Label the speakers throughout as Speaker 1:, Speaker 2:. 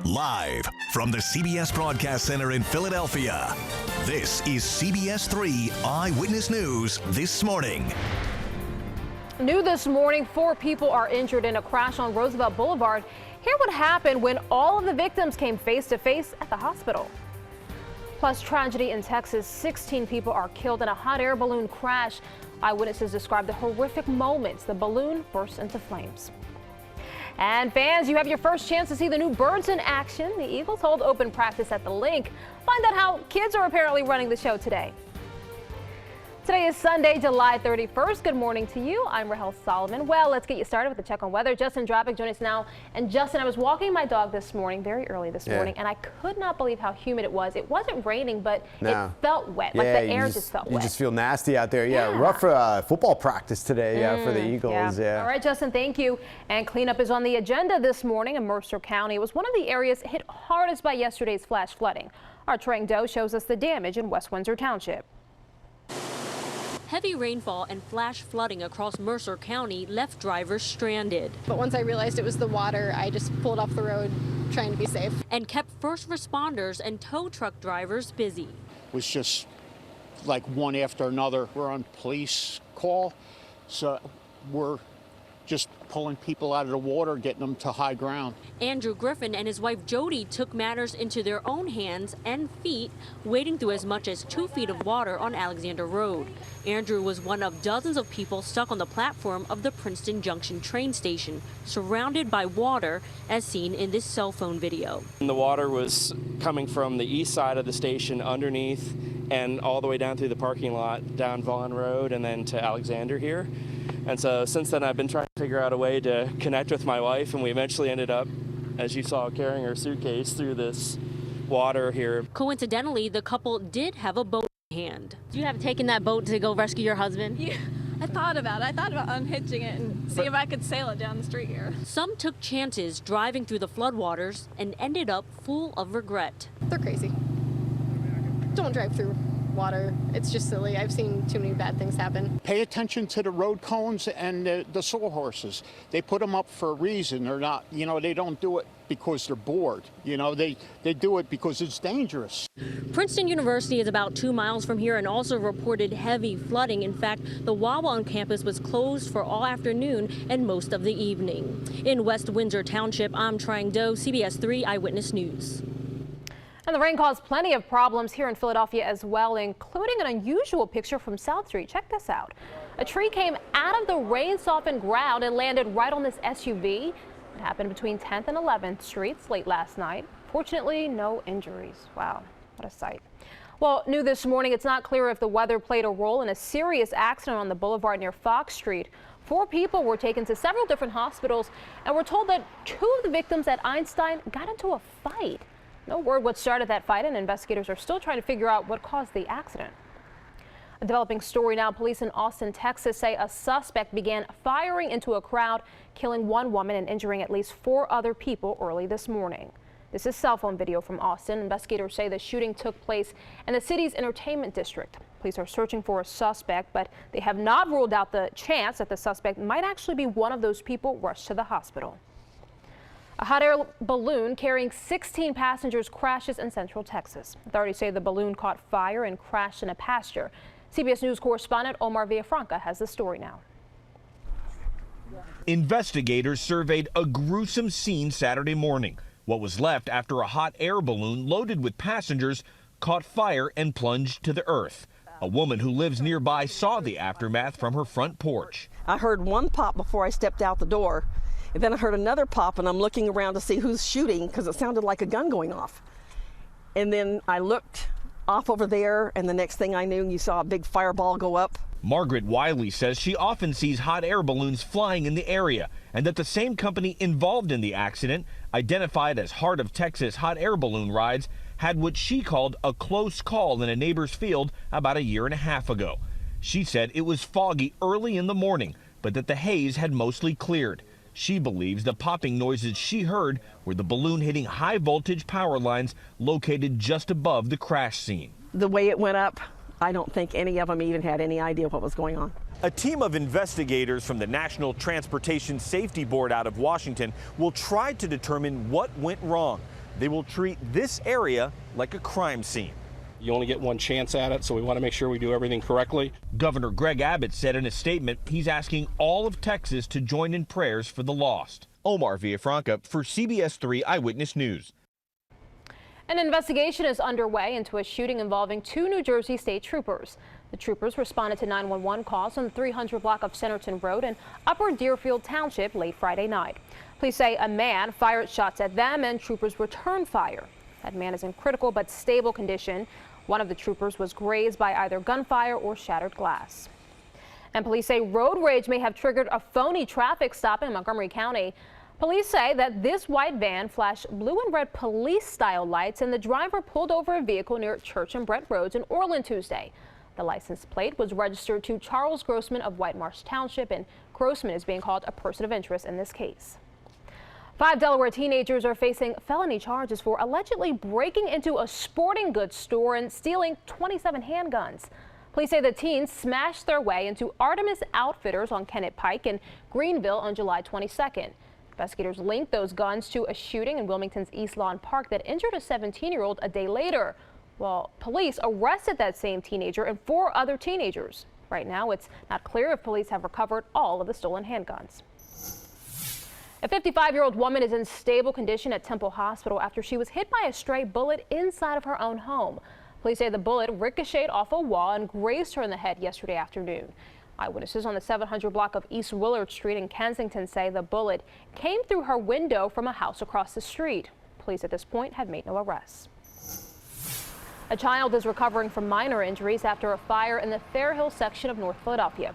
Speaker 1: Live from the CBS Broadcast Center in Philadelphia, this is CBS 3 Eyewitness News this morning.
Speaker 2: New this morning, 4 people are injured in a crash on Roosevelt Boulevard. Hear what happened when all of the victims came face to face at the hospital. Plus, tragedy in Texas, 16 people are killed in a hot air balloon crash. Eyewitnesses describe the horrific moments. The balloon burst into flames. And fans, you have your first chance to see the new birds in action. The Eagles hold open practice at the link. Find out how kids are apparently running the show today. Today is Sunday, July 31st. Good morning to you. I'm Rahel Solomon. Well, let's get you started with the check on weather. Justin Dropic joins us now. And Justin, I was walking my dog this morning, very early this morning, and I could not believe how humid it was. It wasn't raining, but it felt wet. Like the air just felt wet.
Speaker 3: You just feel nasty out there. Yeah, rough football practice today for the Eagles. Yeah.
Speaker 2: All right, Justin, thank you. And cleanup is on the agenda this morning in Mercer County. It was one of the areas hit hardest by yesterday's flash flooding. Our Trang Do shows us the damage in West Windsor Township.
Speaker 4: Heavy rainfall and flash flooding across Mercer County left drivers stranded.
Speaker 5: But once I realized it was the water, I just pulled off the road trying to be safe.
Speaker 4: And kept first responders and tow truck drivers busy.
Speaker 6: It was just like one after another. We're on police call, so we're just pulling people out of the water, getting them to high ground.
Speaker 4: Andrew Griffin and his wife Jody took matters into their own hands and feet, wading through as much as 2 feet of water on Alexander Road. Andrew was one of dozens of people stuck on the platform of the Princeton Junction train station, surrounded by water, as seen in this cell phone video.
Speaker 7: The water was coming from the east side of the station underneath and all the way down through the parking lot, down Vaughn Road and then to Alexander here. And so since then I've been trying to figure out a way to connect with my wife, and we eventually ended up, as you saw, carrying her suitcase through this water here.
Speaker 4: Coincidentally, the couple did have a boat in hand. You have taken that boat to go rescue your husband?
Speaker 5: Yeah, I thought about it. I thought about unhitching it and see if I could sail it down the street here.
Speaker 4: Some took chances driving through the floodwaters and ended up full of regret.
Speaker 5: They're crazy. Don't drive through water. It's just silly. I've seen too many bad things happen.
Speaker 6: Pay attention to the road cones and the sawhorses. They put them up for a reason. They're not, they don't do it because they're bored. They do it because it's dangerous.
Speaker 4: Princeton University is about 2 miles from here and also reported heavy flooding. In fact, the Wawa on campus was closed for all afternoon and most of the evening. In West Windsor Township, I'm Trang Do, CBS 3 Eyewitness News.
Speaker 2: And the rain caused plenty of problems here in Philadelphia as well, including an unusual picture from South Street. Check this out. A tree came out of the rain-softened ground and landed right on this SUV. It happened between 10th and 11th Streets late last night. Fortunately, no injuries. Wow, what a sight. Well, new this morning, it's not clear if the weather played a role in a serious accident on the boulevard near Fox Street. 4 people were taken to several different hospitals, and we're told that 2 of the victims at Einstein got into a fight. No word what started that fight, and investigators are still trying to figure out what caused the accident. A developing story now. Police in Austin, Texas say a suspect began firing into a crowd, killing 1 woman and injuring at least 4 other people early this morning. This is cell phone video from Austin. Investigators say the shooting took place in the city's entertainment district. Police are searching for a suspect, but they have not ruled out the chance that the suspect might actually be one of those people rushed to the hospital. A hot air balloon carrying 16 passengers crashes in central Texas. Authorities say the balloon caught fire and crashed in a pasture. CBS News correspondent Omar Villafranca has the story now.
Speaker 8: Investigators surveyed a gruesome scene Saturday morning. What was left after a hot air balloon loaded with passengers caught fire and plunged to the earth. A woman who lives nearby saw the aftermath from her front porch.
Speaker 9: I heard one pop before I stepped out the door. And then I heard another pop, and I'm looking around to see who's shooting because it sounded like a gun going off. And then I looked off over there, and the next thing I knew, you saw a big fireball go up.
Speaker 8: Margaret Wiley says she often sees hot air balloons flying in the area, and that the same company involved in the accident, identified as Heart of Texas Hot Air Balloon Rides, had what she called a close call in a neighbor's field about a year and a half ago. She said it was foggy early in the morning, but that the haze had mostly cleared. She believes the popping noises she heard were the balloon hitting high voltage power lines located just above the crash scene.
Speaker 9: The way it went up, I don't think any of them even had any idea what was going on.
Speaker 8: A team of investigators from the National Transportation Safety Board out of Washington will try to determine what went wrong. they will treat this area like a crime scene.
Speaker 10: You only get one chance at it, so we want to make sure we do everything correctly.
Speaker 8: Governor Greg Abbott said in a statement he's asking all of Texas to join in prayers for the lost. Omar Villafranca for CBS 3 Eyewitness News.
Speaker 2: An investigation is underway into a shooting involving 2 New Jersey state troopers. The troopers responded to 911 calls on the 300 block of Centerton Road in Upper Deerfield Township late Friday night. Police say a man fired shots at them and troopers returned fire. That man is in critical but stable condition. One of the troopers was grazed by either gunfire or shattered glass. And police say road rage may have triggered a phony traffic stop in Montgomery County. Police say that this white van flashed blue and red police-style lights and the driver pulled over a vehicle near Church and Brett Roads in Orland Tuesday. The license plate was registered to Charles Grossman of White Marsh Township, and Grossman is being called a person of interest in this case. 5 Delaware teenagers are facing felony charges for allegedly breaking into a sporting goods store and stealing 27 handguns. Police say the teens smashed their way into Artemis Outfitters on Kennett Pike in Greenville on July 22nd. Investigators linked those guns to a shooting in Wilmington's East Lawn Park that injured a 17-year-old a day later. Well, police arrested that same teenager and 4 other teenagers. Right now, it's not clear if police have recovered all of the stolen handguns. A 55-year-old woman is in stable condition at Temple Hospital after she was hit by a stray bullet inside of her own home. Police say the bullet ricocheted off a wall and grazed her in the head yesterday afternoon. Eyewitnesses on the 700 block of East Willard Street in Kensington say the bullet came through her window from a house across the street. Police at this point have made no arrests. A child is recovering from minor injuries after a fire in the Fairhill section of North Philadelphia.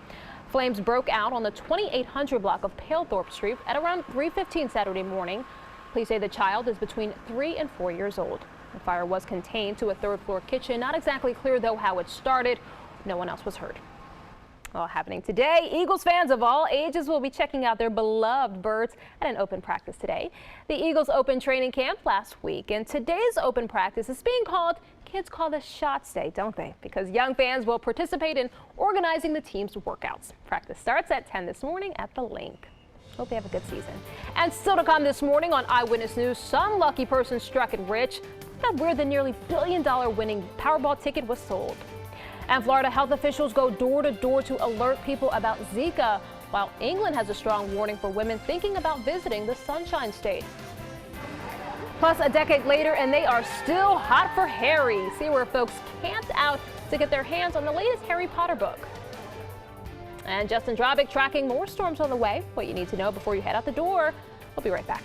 Speaker 2: Flames broke out on the 2800 block of Palethorpe Street at around 3:15 Saturday morning. Police say the child is between 3 and 4 years old. The fire was contained to a 3rd floor kitchen. Not exactly clear, though, how it started. No one else was hurt. Well, happening today, Eagles fans of all ages will be checking out their beloved birds at an open practice today. The Eagles opened training camp last week, and today's open practice is being called, kids call this Shots Day, don't they? Because young fans will participate in organizing the team's workouts. Practice starts at 10 this morning at the Link. Hope they have a good season. And still to come this morning on Eyewitness News, some lucky person struck it rich. That where the nearly $1 billion winning Powerball ticket was sold. And Florida health officials go door to door to alert people about Zika, while England has a strong warning for women thinking about visiting the Sunshine State. Plus, a decade later, and they are still hot for Harry. See where folks camped out to get their hands on the latest Harry Potter book. And Justin Drobick tracking more storms on the way. What you need to know before you head out the door. We'll be right back.